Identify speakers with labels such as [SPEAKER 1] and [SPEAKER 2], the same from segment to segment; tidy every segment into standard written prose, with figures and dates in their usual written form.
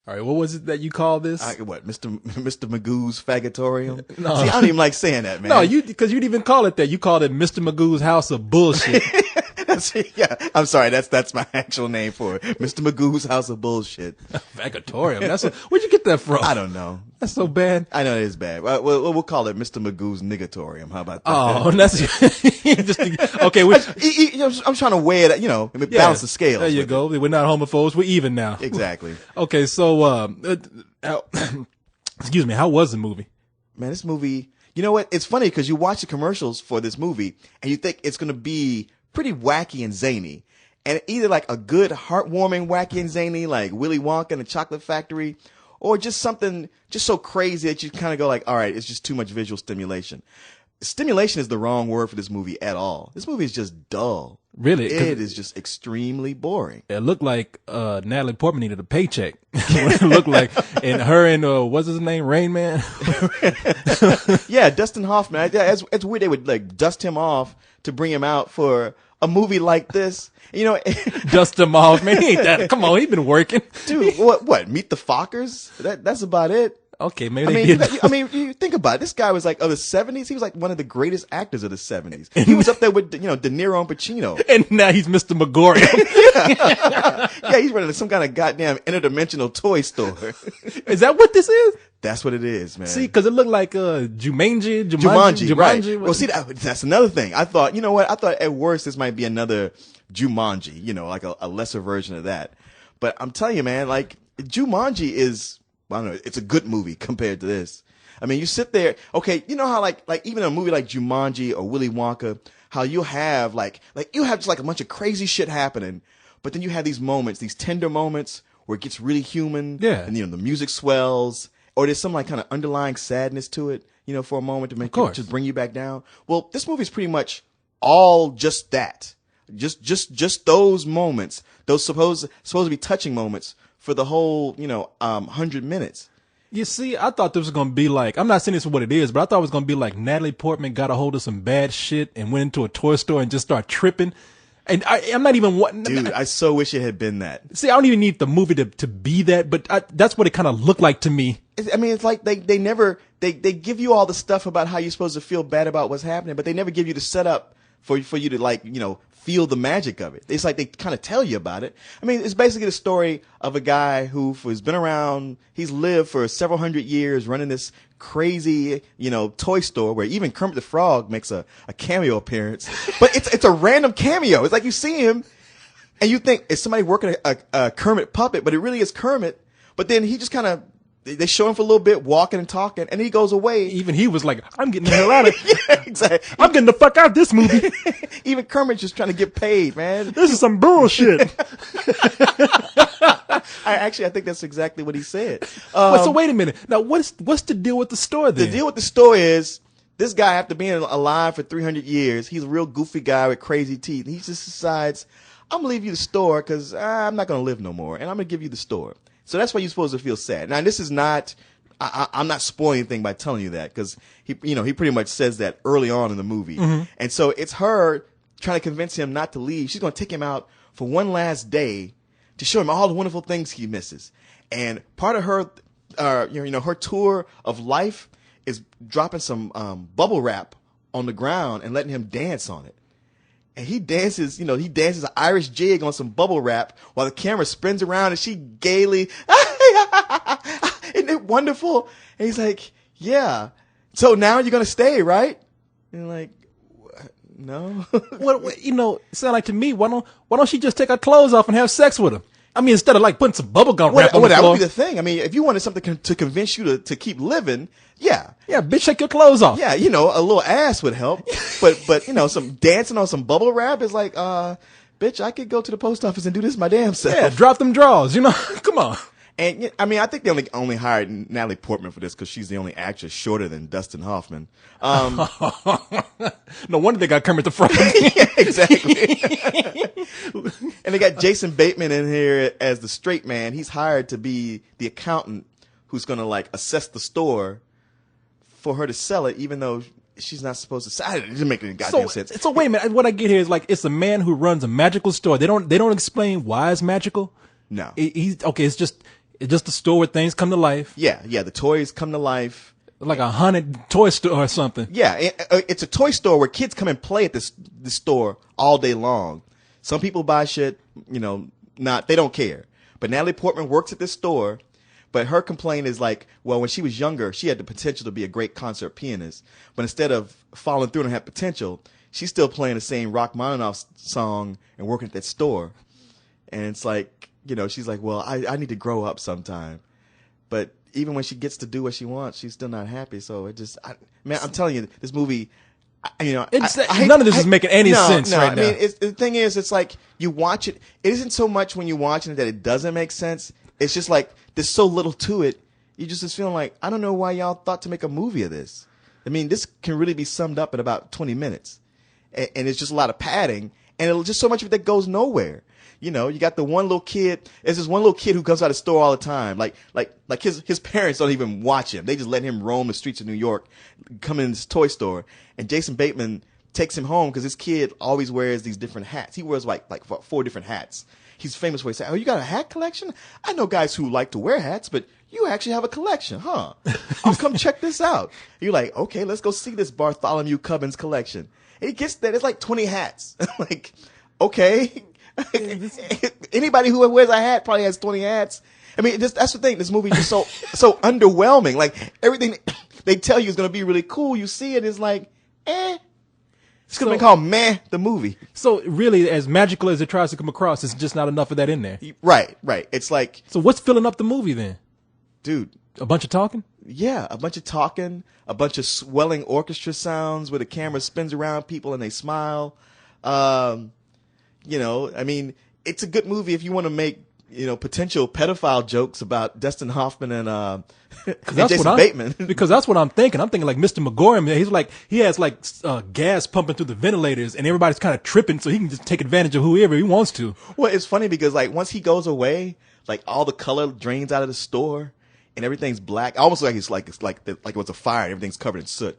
[SPEAKER 1] All right, what was it that you called this?
[SPEAKER 2] Mr. Magoo's Fagotorium?
[SPEAKER 1] No.
[SPEAKER 2] See, I don't even like saying that, man.
[SPEAKER 1] No, because you didn't even call it that. You called it Mr. Magoo's House of Bullshit.
[SPEAKER 2] Yeah, I'm sorry. That's my actual name for it. Mr. Magoo's House of Bullshit.
[SPEAKER 1] Fagotorium. Where'd you get that from?
[SPEAKER 2] I don't know.
[SPEAKER 1] That's so bad.
[SPEAKER 2] I know it is bad. We'll call it Mr. Magoo's Nigatorium. How about that?
[SPEAKER 1] Oh, that's just okay.
[SPEAKER 2] I'm trying to weigh it. Balance the scales.
[SPEAKER 1] There you go. We're not homophobes. We're even now.
[SPEAKER 2] Exactly.
[SPEAKER 1] Okay, so excuse me. How was the movie?
[SPEAKER 2] Man, this movie. You know what? It's funny because you watch the commercials for this movie and you think it's going to be pretty wacky and zany. And either like a good, heartwarming, wacky and zany, like Willy Wonka and the Chocolate Factory, or just something just so crazy that you kind of go like, all right, it's just too much visual stimulation. Stimulation is the wrong word for this movie at all. This movie is just dull.
[SPEAKER 1] Really?
[SPEAKER 2] It is just extremely boring.
[SPEAKER 1] It looked like Natalie Portman needed a paycheck. It looked like, and her and what's his name, Rain Man?
[SPEAKER 2] Yeah, Dustin Hoffman. It's weird they would like dust him off to bring him out for a movie like this.
[SPEAKER 1] Dust him off, man. He ain't that. Come on, he's been working.
[SPEAKER 2] Dude, what? Meet the Fockers? That's about it.
[SPEAKER 1] Okay, maybe
[SPEAKER 2] you think about it. This guy was like of the 70s. He was like one of the greatest actors of the 70s. He was up there with De Niro and Pacino.
[SPEAKER 1] And now he's Mr. Magorium.
[SPEAKER 2] Yeah, he's running some kind of goddamn interdimensional toy store.
[SPEAKER 1] Is that what this is?
[SPEAKER 2] That's what it is, man.
[SPEAKER 1] See, because it looked like Jumanji.
[SPEAKER 2] Right. Well, see, that's another thing. I thought, you know what? I thought at worst this might be another Jumanji, like a lesser version of that. But I'm telling you, man, like Jumanji is, I don't know, it's a good movie compared to this. I mean, you sit there, okay, you know how like even a movie like Jumanji or Willy Wonka, how you have you have just like a bunch of crazy shit happening, but then you have these moments, these tender moments where it gets really human.
[SPEAKER 1] Yeah.
[SPEAKER 2] And the music swells, or there's some like kind of underlying sadness to it, for a moment to make it, to bring you back down. Well, this movie is pretty much all just that. Just those moments, those supposed to be touching moments for the whole, 100 minutes.
[SPEAKER 1] You see, I thought this was going to be like, I'm not saying this is what it is, but I thought it was going to be like Natalie Portman got a hold of some bad shit and went into a toy store and just started tripping. And I'm not even wanting.
[SPEAKER 2] Dude, I so wish it had been that.
[SPEAKER 1] See, I don't even need the movie to be that, but that's what it kind of looked like to me.
[SPEAKER 2] I mean, it's like they give you all the stuff about how you're supposed to feel bad about what's happening, but they never give you the setup for you to feel the magic of it. It's like they kind of tell you about it. I mean, it's basically the story of a guy who's been around, he's lived for several hundred years running this crazy, toy store where even Kermit the Frog makes a cameo appearance. But it's a random cameo. It's like you see him and you think it's somebody working a Kermit puppet, but it really is Kermit. But then he just kind of, they show him for a little bit, walking and talking, and he goes away.
[SPEAKER 1] Even he was like, I'm getting the hell out of here.
[SPEAKER 2] Yeah, exactly.
[SPEAKER 1] I'm getting the fuck out of this movie.
[SPEAKER 2] Even Kermit's just trying to get paid, man.
[SPEAKER 1] This is some bullshit.
[SPEAKER 2] I think that's exactly what he said.
[SPEAKER 1] So wait a minute. Now, what's the deal with the store then?
[SPEAKER 2] The deal with the store is this guy, after being alive for 300 years, he's a real goofy guy with crazy teeth. He just decides, I'm going to leave you the store because I'm not going to live no more, and I'm going to give you the store. So that's why you're supposed to feel sad. Now, this is not, I'm not spoiling anything by telling you that because he pretty much says that early on in the movie. Mm-hmm. And so it's her trying to convince him not to leave. She's going to take him out for one last day to show him all the wonderful things he misses. And part of her, her tour of life is dropping some bubble wrap on the ground and letting him dance on it. And he dances an Irish jig on some bubble wrap while the camera spins around and she gaily, isn't it wonderful? And he's like, yeah. So now you're going to stay, right? And like, no.
[SPEAKER 1] Well, sound like to me, why don't she just take her clothes off and have sex with him? I mean, instead of like putting some bubblegum wrap on the floor.
[SPEAKER 2] That would be the thing. I mean, if you wanted something to convince you to keep living, yeah.
[SPEAKER 1] Yeah, bitch, take your clothes off.
[SPEAKER 2] Yeah, a little ass would help. But some dancing on some bubble wrap is like, bitch, I could go to the post office and do this my damn self.
[SPEAKER 1] Yeah, drop them drawers, come on.
[SPEAKER 2] And I mean, I think they only hired Natalie Portman for this because she's the only actress shorter than Dustin Hoffman.
[SPEAKER 1] No wonder they got Kermit the Frog.
[SPEAKER 2] Yeah, exactly. And they got Jason Bateman in here as the straight man. He's hired to be the accountant who's going to assess the store for her to sell it, even though she's not supposed to sell it. It doesn't make any goddamn sense.
[SPEAKER 1] So wait a minute. What I get here is it's a man who runs a magical store. They don't explain why it's magical.
[SPEAKER 2] No.
[SPEAKER 1] He's okay. It's just It's just a store where things come to life.
[SPEAKER 2] Yeah, the toys come to life.
[SPEAKER 1] Like a haunted toy store or something.
[SPEAKER 2] Yeah, it's a toy store where kids come and play at this store all day long. Some people buy shit, they don't care. But Natalie Portman works at this store, but her complaint is like, well, when she was younger, she had the potential to be a great concert pianist. But instead of following through on her potential, she's still playing the same Rachmaninoff song and working at that store. And it's like, she's like, well, I need to grow up sometime. But even when she gets to do what she wants, she's still not happy. So I'm telling you, this movie, none
[SPEAKER 1] of this is making any sense right now.
[SPEAKER 2] I mean, the thing is, it's like you watch it. It isn't so much when you're watching it that it doesn't make sense. It's just like there's so little to it. You just feeling like, I don't know why y'all thought to make a movie of this. I mean, this can really be summed up in about 20 minutes. And it's just a lot of padding. And it's just so much of it that goes nowhere. You got the one little kid. There's this one little kid who comes out of the store all the time. Like his parents don't even watch him. They just let him roam the streets of New York, come in this toy store. And Jason Bateman takes him home because this kid always wears these different hats. He wears like 4 different hats. He's famous for saying, "Oh, you got a hat collection? I know guys who like to wear hats, but you actually have a collection, huh? I'll come check this out." You're like, okay, let's go see this Bartholomew Cubbins collection. And he gets there. There's like 20 hats. Like, okay. Anybody who wears a hat probably has 20 hats. I mean, that's the thing. This movie is just so underwhelming. Like everything they tell you is going to be really cool. You see it, it's like, It's going to be called Meh, the movie.
[SPEAKER 1] So really, as magical as it tries to come across, it's just not enough of that in there.
[SPEAKER 2] Right. It's like.
[SPEAKER 1] So what's filling up the movie then?
[SPEAKER 2] Dude.
[SPEAKER 1] A bunch of talking?
[SPEAKER 2] Yeah, a bunch of talking, a bunch of swelling orchestra sounds where the camera spins around people and they smile. I mean, it's a good movie if you want to make, potential pedophile jokes about Dustin Hoffman and Jason Bateman.
[SPEAKER 1] Because that's what I'm thinking. I'm thinking like Mr. Magorium. He has gas pumping through the ventilators and everybody's kind of tripping so he can just take advantage of whoever he wants to.
[SPEAKER 2] Well, it's funny because like once he goes away, like all the color drains out of the store and everything's black. Almost like it's like it was a fire and everything's covered in soot.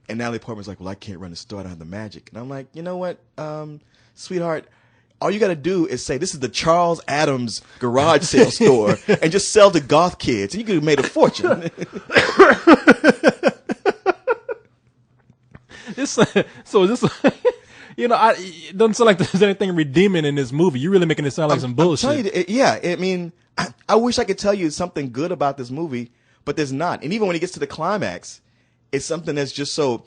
[SPEAKER 2] And Natalie Portman's like, well, I can't run the store. I don't have the magic. And I'm like, you know what, sweetheart? All you got to do is say, this is the Charles Adams garage sale store and just sell to goth kids. And you could have made a fortune.
[SPEAKER 1] It doesn't sound like there's anything redeeming in this movie. You're really making it sound like some bullshit.
[SPEAKER 2] I'm telling you, I mean, I wish I could tell you something good about this movie, but there's not. And even when it gets to the climax, it's something that's just so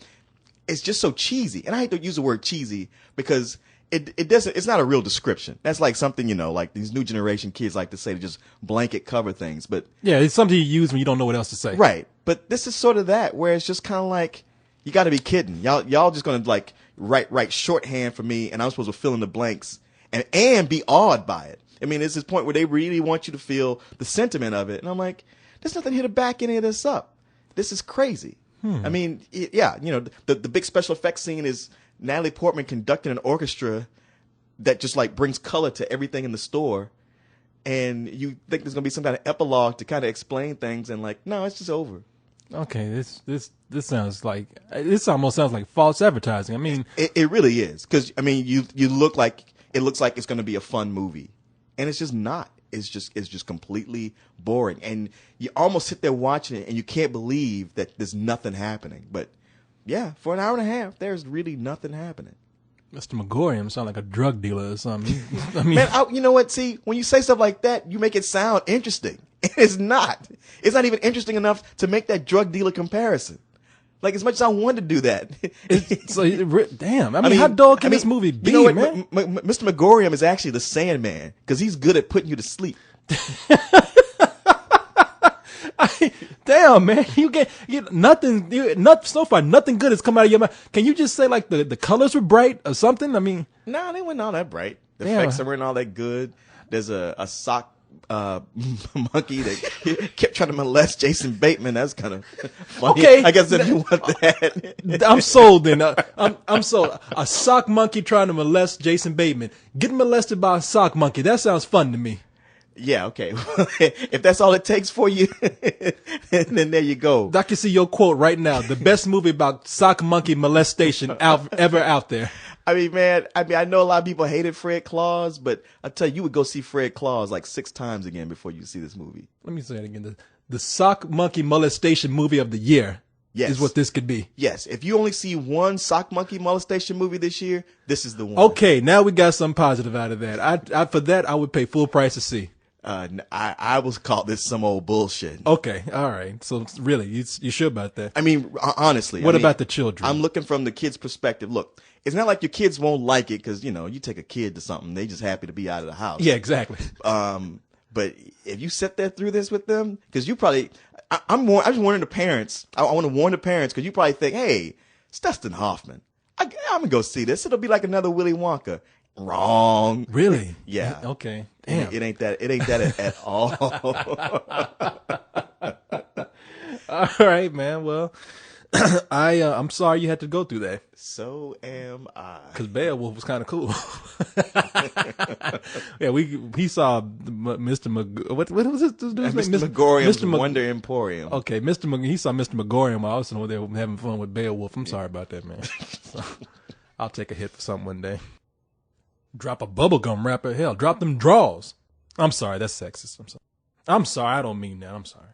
[SPEAKER 2] cheesy. And I hate to use the word cheesy because it's not a real description. That's like something, like these new generation kids like to say to just blanket cover things. But
[SPEAKER 1] yeah, it's something you use when you don't know what else to say.
[SPEAKER 2] Right. But this is sort of that where it's just kind of like, you got to be kidding. Y'all just going to like write shorthand for me and I'm supposed to fill in the blanks and be awed by it. I mean, it's this point where they really want you to feel the sentiment of it. And I'm like, there's nothing here to back any of this up. This is crazy. I mean, the big special effects scene is Natalie Portman conducting an orchestra that just like brings color to everything in the store. And you think there's going to be some kind of epilogue to kind of explain things and like, no, it's just over.
[SPEAKER 1] Okay. This almost sounds like false advertising. I mean,
[SPEAKER 2] it really is. Cause I mean, it looks like it's going to be a fun movie and it's just not. It's just completely boring. And you almost sit there watching it and you can't believe that there's nothing happening. But yeah, for an hour and a half, there's really nothing happening.
[SPEAKER 1] Mr. Magorium sound like a drug dealer or something. I mean,
[SPEAKER 2] man, you know what? See, when you say stuff like that, you make it sound interesting. It's not. It's not even interesting enough to make that drug dealer comparison. Like as much as I wanted to do that.
[SPEAKER 1] Damn. I mean, how dull can this movie be, man?
[SPEAKER 2] Mr. Magorium is actually the Sandman because he's good at putting you to sleep.
[SPEAKER 1] Damn, man, you get nothing. So far, nothing good has come out of your mouth. Can you just say like the colors were bright or something? I mean,
[SPEAKER 2] no, they weren't all that bright. The effects weren't all that good. There's a sock monkey that kept trying to molest Jason Bateman. That's kind of funny.
[SPEAKER 1] Okay,
[SPEAKER 2] I guess if you want that,
[SPEAKER 1] I'm sold. Then I'm sold. A sock monkey trying to molest Jason Bateman. Getting molested by a sock monkey. That sounds fun to me.
[SPEAKER 2] Yeah, okay. If that's all it takes for you, then there you go.
[SPEAKER 1] I can see your quote right now. The best movie about sock monkey molestation ever out there.
[SPEAKER 2] I mean, man, I know a lot of people hated Fred Claus, but I tell you, you would go see Fred Claus like 6 times again before you see this movie.
[SPEAKER 1] Let me say it again. The sock monkey molestation movie of the year
[SPEAKER 2] Yes.
[SPEAKER 1] is what this could be.
[SPEAKER 2] Yes, if you only see one sock monkey molestation movie this year, this is the one.
[SPEAKER 1] Okay, now we got something positive out of that. I for that I would pay full price to see.
[SPEAKER 2] I was called this some old bullshit.
[SPEAKER 1] Okay, all right. So really, you sure about that?
[SPEAKER 2] I mean, honestly.
[SPEAKER 1] What about the children?
[SPEAKER 2] I'm looking from the kid's perspective. Look, it's not like your kids won't like it because, you take a kid to something, they just happy to be out of the house.
[SPEAKER 1] Yeah, exactly.
[SPEAKER 2] But if you sit there through this with them, because you probably, I'm just warning the parents. I want to warn the parents because you probably think, hey, it's Dustin Hoffman. I'm going to go see this. It'll be like another Willy Wonka. Wrong.
[SPEAKER 1] Really?
[SPEAKER 2] Yeah.
[SPEAKER 1] Okay. Damn.
[SPEAKER 2] It ain't that at all.
[SPEAKER 1] All right, man. Well, I'm sorry you had to go through that.
[SPEAKER 2] So am I.
[SPEAKER 1] Because Beowulf was kind of cool. Yeah, he saw Mr. what was this dude's name?
[SPEAKER 2] Mr. Magorium's
[SPEAKER 1] Mr.
[SPEAKER 2] Wonder Emporium.
[SPEAKER 1] Okay, he saw Mr. Magorium. I was over there having fun with Beowulf. I'm sorry about that, man. So, I'll take a hit for something one day. Drop a bubblegum wrapper. Hell, drop them draws. I'm sorry, that's sexist. I'm sorry. I don't mean that. I'm sorry.